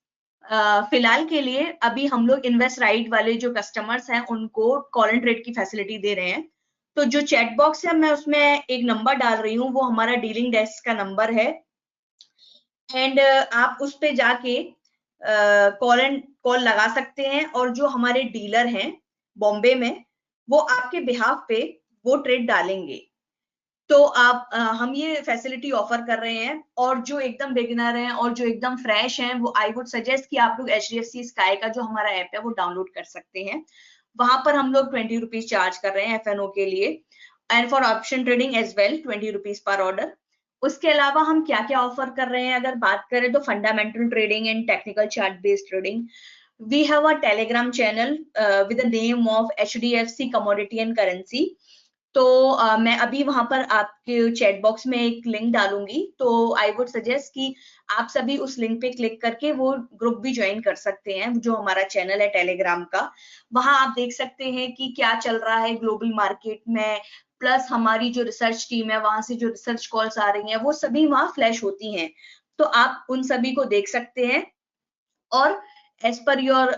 फिलहाल के लिए अभी हम लोग इन्वेस्ट राइट वाले जो कस्टमर्स हैं उनको कॉल एंड ट्रेड की फैसिलिटी दे रहे हैं। तो जो चैट बॉक्स है मैं उसमें एक नंबर डाल रही हूँ, वो हमारा डीलिंग डेस्क का नंबर है। एंड आप उस पे जाके कॉल लगा सकते हैं और जो हमारे डीलर हैं बॉम्बे में वो आपके बिहाफ पे वो ट्रेड डालेंगे। तो आप हम ये फैसिलिटी ऑफर कर रहे हैं और जो एकदम बिगिनर हैं और जो एकदम फ्रेश हैं वो आई वुड सजेस्ट कि आप लोग HDFC स्काई का जो हमारा ऐप है वो डाउनलोड कर सकते हैं। वहां पर हम लोग ₹20 चार्ज कर रहे हैं FNO के लिए and for option trading as well ₹20 पर ऑर्डर। उसके अलावा हम क्या क्या ऑफर कर रहे हैं, अगर बात करें तो fundamental trading and technical chart based trading. We have a Telegram channel with the name of HDFC commodity and currency. तो मैं अभी वहां पर आपके चैट बॉक्स में एक लिंक डालूंगी, तो आई वुड सजेस्ट कि आप सभी उस लिंक पे क्लिक करके वो ग्रुप भी ज्वाइन कर सकते हैं जो हमारा चैनल है टेलीग्राम का। वहां आप देख सकते हैं कि क्या चल रहा है ग्लोबल मार्केट में, प्लस हमारी जो रिसर्च टीम है, वहां से जो रिसर्च कॉल्स आ रही हैं, वो सभी वहां फ्लैश होती हैं। तो आप उन सभी को देख सकते हैं और एज पर योर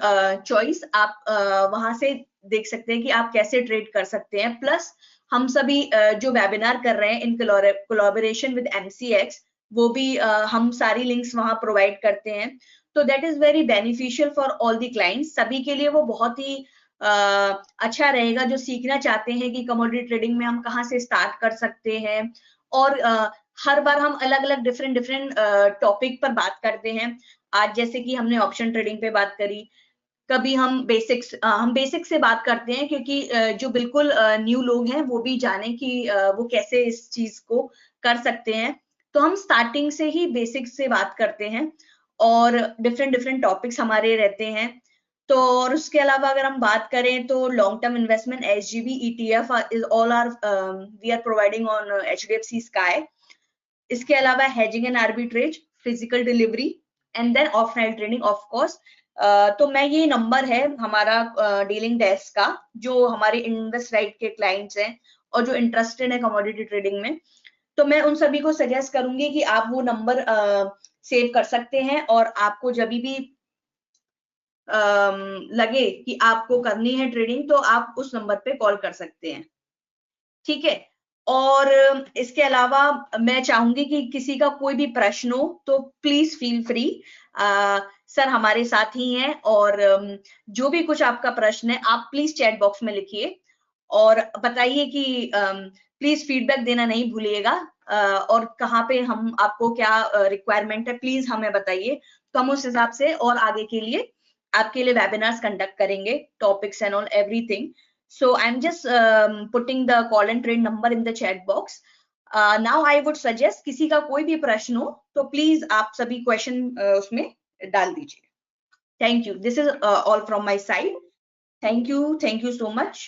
चॉइस आप वहां से देख सकते हैं कि आप कैसे ट्रेड कर सकते हैं। प्लस हम सभी जो वेबिनार कर रहे हैं इन कोलैबोरेशन विद एमसीएक्स, वो भी हम सारी लिंक्स वहां प्रोवाइड करते हैं। तो that is very beneficial for all the clients. सभी के लिए वो बहुत ही अच्छा रहेगा जो सीखना चाहते हैं कि कमोडिटी ट्रेडिंग में हम कहाँ से स्टार्ट कर सकते हैं। और हर बार हम अलग अलग डिफरेंट टॉपिक पर बात करते हैं। आज जैसे कि हमने ऑप्शन ट्रेडिंग पे बात करी, कभी हम बेसिक्स से बात करते हैं, क्योंकि जो बिल्कुल न्यू लोग हैं वो भी जाने कि वो कैसे इस चीज को कर सकते हैं। तो हम स्टार्टिंग से ही बेसिक्स से बात करते हैं और डिफरेंट टॉपिक्स हमारे रहते हैं। तो और उसके अलावा अगर हम बात करें तो long term investment, SGB, ETF is all are we are providing on HDFC Sky. इसके अलावा hedging and arbitrage, physical delivery and then offline trading of course. तो मैं ये नंबर है हमारा डीलिंग डेस्क का, जो हमारे इन्वेस्ट राइट के क्लाइंट्स हैं और जो इंटरेस्टेड है कमोडिटी ट्रेडिंग में, तो मैं उन सभी को सजेस्ट करूंगी कि आप वो नंबर सेव कर सकते हैं और आपको जब भी लगे कि आपको करनी है ट्रेडिंग तो आप उस नंबर पे कॉल कर सकते हैं। ठीक है। और इसके अलावा मैं चाहूंगी कि किसी का कोई भी प्रश्न हो तो प्लीज फील फ्री, सर हमारे साथ ही हैं और जो भी कुछ आपका प्रश्न है आप प्लीज चैट बॉक्स में लिखिए और बताइए कि प्लीज फीडबैक देना नहीं भूलिएगा। और कहाँ पे हम आपको क्या रिक्वायरमेंट है प्लीज हमें बताइए, तो हम उस हिसाब से और आगे के लिए आपके लिए वेबिनार्स कंडक्ट करेंगे, topics and all everything. So I'm just putting the call and trade number in the chat box. Now I would suggest किसी का कोई भी प्रश्न हो तो प्लीज आप सभी क्वेश्चन उसमें डाल दीजिए। Thank you. This is all from my side. Thank you so much,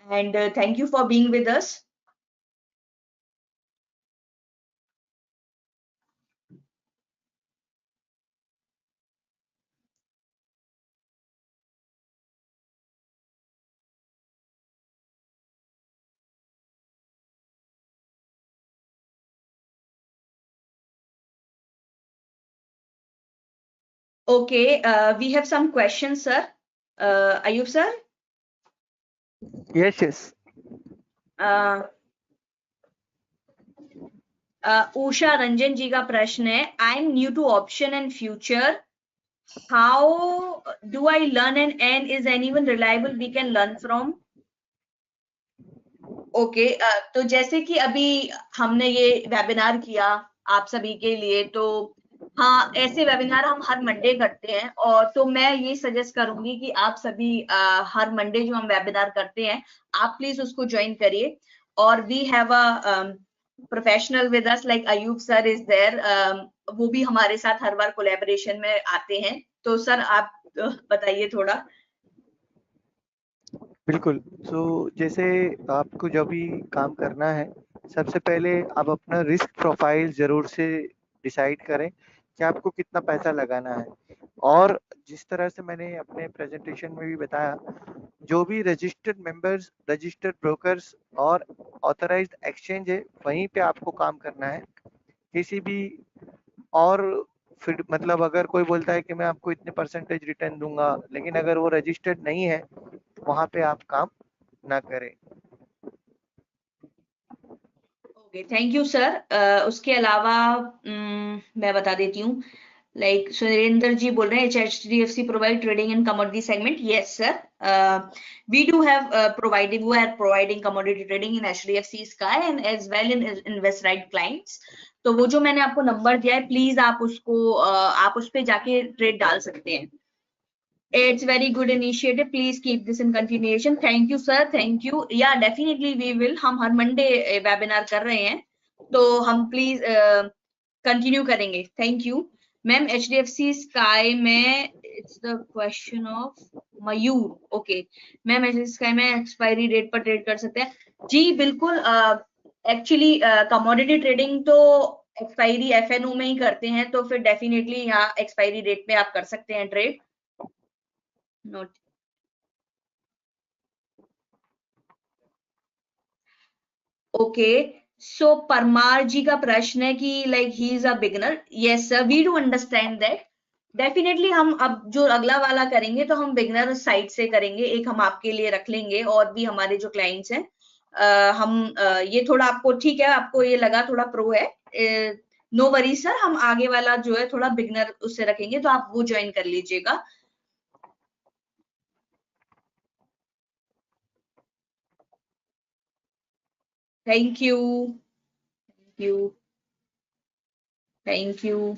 and thank you for being with us. Okay, we have some questions, sir. Ayub sir. Yes, yes. Usha Ranjan जी का प्रश्न है, I am new to option and future, how do I learn and earn? Is anyone reliable we can learn from? Okay, तो जैसे कि अभी हमने ये webinar किया आप सभी के लिए, तो हाँ ऐसे वेबिनार हम हर मंडे करते हैं। और तो मैं ये सजेस्ट करूंगी कि आप सभी हर मंडे जो हम वेबिनार करते हैं आप प्लीज उसको ज्वाइन करिए। और we have a professional with us like Ayub sir is there, वो भी हमारे साथ हर बार कोलैबोरेशन में आते हैं। तो सर आप बताइए थोड़ा। बिल्कुल। जैसे आपको जब भी काम करना है, सबसे पहले आप अपना रिस्क प्रोफाइल ज़रूर से डिसाइड करें कि आपको कितना पैसा लगाना है। और जिस तरह से मैंने अपने प्रेजेंटेशन में भी बताया, जो भी रजिस्टर्ड मेंबर्स, रजिस्टर्ड ब्रोकर्स और ऑथराइज्ड एक्सचेंज है, वहीं पे आपको काम करना है। किसी भी और फिर मतलब अगर कोई बोलता है कि मैं आपको इतने परसेंटेज रिटर्न दूंगा, लेकिन अगर वो रजिस्टर्ड नहीं है, वहाँ पे आप काम ना करें। Okay, thank you sir. उसके अलावा मैं बता देती हूँ, लाइक सुरेंद्र जी बोल रहे हैं HDFC provide trading in commodity segment. Yes sir, we do have providing, we are providing commodity trading in HDFC Sky and as well in invest right clients. तो वो जो मैंने आपको नंबर दिया है प्लीज आप उसको आप उस पे जाके ट्रेड डाल सकते हैं। It's very good initiative. Please keep this in continuation. Thank you, sir. Thank you. Yeah, definitely we will. हम हर मंडे वेबिनार कर रहे हैं, तो हम प्लीज कंटिन्यू करेंगे। Thank you ma'am. HDFC sky में it's the question of Mayur. Okay ma'am, HDFC sky में expiry date पर ट्रेड कर सकते हैं? जी बिल्कुल। एक्चुअली कमोडिटी ट्रेडिंग तो एक्सपायरी FNO में ही करते हैं, तो फिर डेफिनेटली यहाँ एक्सपायरी डेट पे आप कर सकते हैं trade. Note okay, so Parmar ji का प्रश्न है कि like he is a beginner. Yes sir, we do understand that. Definitely हम अब जो अगला वाला करेंगे तो हम बिगिनर साइड से करेंगे, एक हम आपके लिए रख लेंगे और भी हमारे जो क्लाइंट्स हैं। ये थोड़ा आपको ठीक है, आपको ये लगा थोड़ा प्रो है, नो वरी सर, हम आगे वाला जो है थोड़ा बिगिनर उससे रखेंगे, तो आप वो ज्वाइन कर लीजिएगा। Thank you, thank you, thank you.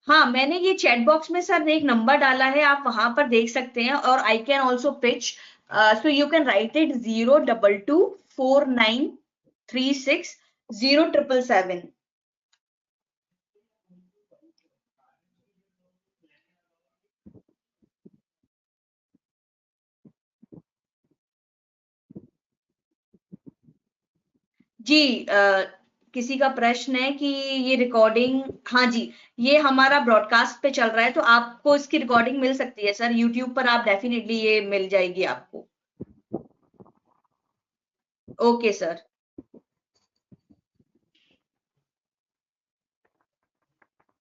हाँ, मैंने ये चैट बॉक्स में सर एक नंबर डाला है, आप वहां पर देख सकते हैं, और I can also pitch, so you can write it 02249360777। जी, किसी का प्रश्न है कि ये रिकॉर्डिंग, हाँ जी, ये हमारा ब्रॉडकास्ट पे चल रहा है, तो आपको इसकी रिकॉर्डिंग मिल सकती है सर, यूट्यूब पर आप डेफिनेटली ये मिल जाएगी आपको। ओके सर,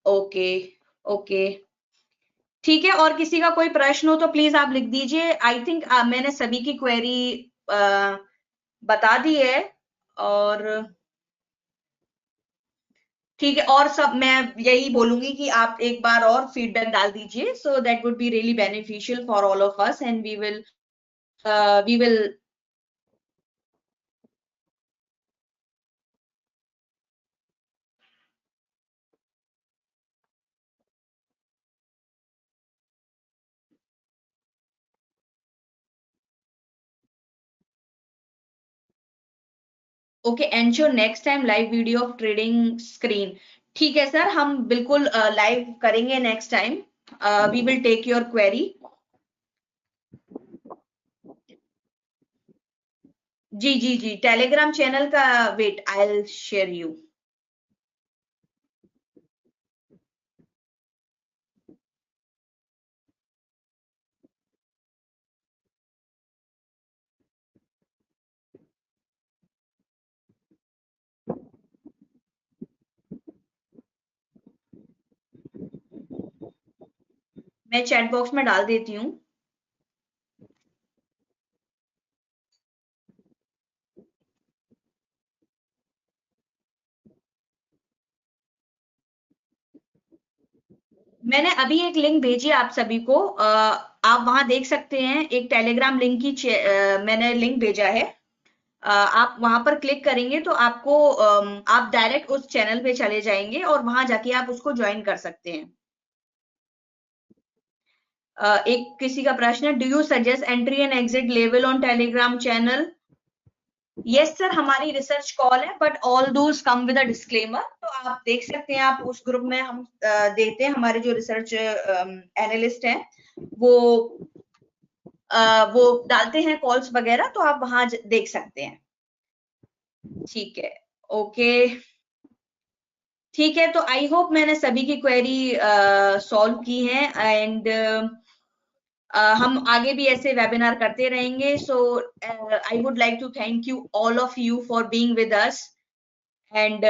ओके, ओके, ठीक है। और किसी का कोई प्रश्न हो तो प्लीज आप लिख दीजिए। आई थिंक मैंने सभी की क्वेरी बता दी है, और ठीक है, और सब मैं यही बोलूंगी कि आप एक बार और फीडबैक डाल दीजिए, so that would be really beneficial for all of us, and we will okay, ensure next time live video of trading screen. ठीक है सर, हम बिल्कुल लाइव करेंगे next time. We will take your query. जी जी जी, Telegram channel का, wait, I will share you. मैं चैट बॉक्स में डाल देती हूँ। मैंने अभी एक लिंक भेजी आप सभी को, आप वहां देख सकते हैं, एक टेलीग्राम लिंक की मैंने लिंक भेजा है। आप वहां पर क्लिक करेंगे तो आपको आप डायरेक्ट उस चैनल पे चले जाएंगे और वहां जाके आप उसको ज्वाइन कर सकते हैं। एक किसी का प्रश्न है, do you suggest entry and exit level on Telegram channel? Yes sir, हमारी रिसर्च कॉल है, but all those come with a disclaimer, तो आप देख सकते हैं, आप उस ग्रुप में हम देते हैं, हमारे जो रिसर्च एनालिस्ट हैं वो वो डालते हैं कॉल्स वगैरह, तो आप वहां देख सकते हैं। ठीक है, ओके, ठीक है, तो आई होप मैंने सभी की क्वेरी सॉल्व की है, एंड हम आगे भी ऐसे वेबिनार करते रहेंगे। So I would like to thank you all of you for being with us, and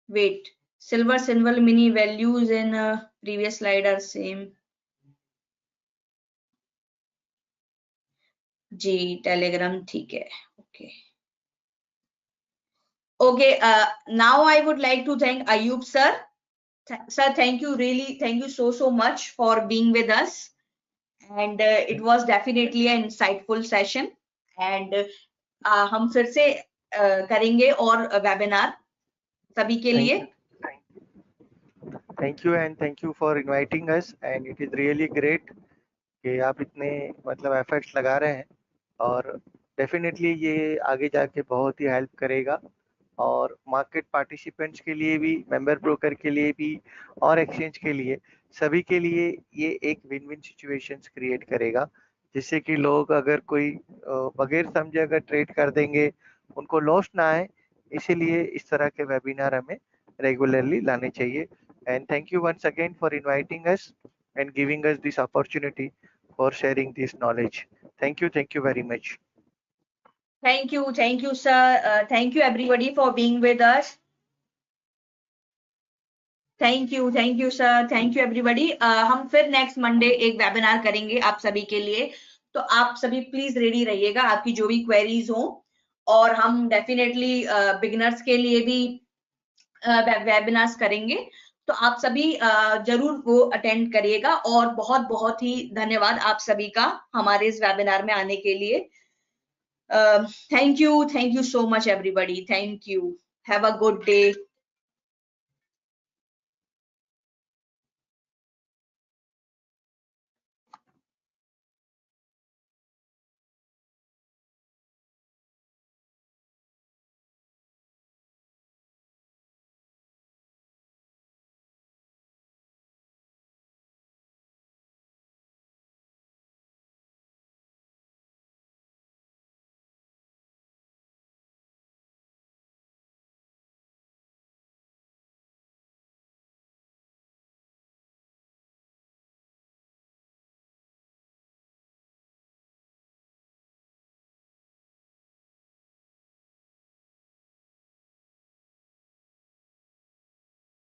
wait, silver mini values in previous slide are same. जी, टेलीग्राम ठीक है, okay, okay. Now I would like to thank Ayub sir. Sir, thank you, really, thank you so much for being with us, and it was definitely an insightful session, and हम फिर से करेंगे और webinar सभी के लिए। Thank you and thank you for inviting us, and it is really great कि आप इतने मतलब एफर्ट्स लगा रहे हैं, और डेफिनेटली ये आगे जाके बहुत ही हेल्प करेगा, और मार्केट पार्टिसिपेंट्स के लिए भी, मेंबर ब्रोकर के लिए भी, और एक्सचेंज के लिए, सभी के लिए ये एक विन विन सिचुएशंस क्रिएट करेगा, जिससे कि लोग अगर कोई बगैर समझे अगर ट्रेड कर देंगे, उनको लॉस ना आए। इसीलिए इस तरह के वेबिनार हमें रेगुलरली लाने चाहिए, and thank you once again for inviting us. and giving us this opportunity for sharing this knowledge. Thank you very much. Thank you, sir. Thank you, everybody, for being with us. Thank you sir, thank you everybody. हम फिर next Monday एक webinar करेंगे आप सभी के लिए, तो आप सभी प्लीज रेडी रहिएगा, आपकी जो भी क्वेरीज हो। और हम डेफिनेटली बिगिनर्स के लिए भी वेबिनार्स करेंगे, तो आप सभी जरूर वो अटेंड करिएगा। और बहुत बहुत ही धन्यवाद आप सभी का हमारे इस वेबिनार में आने के लिए। Thank you so much everybody, thank you, have a good day.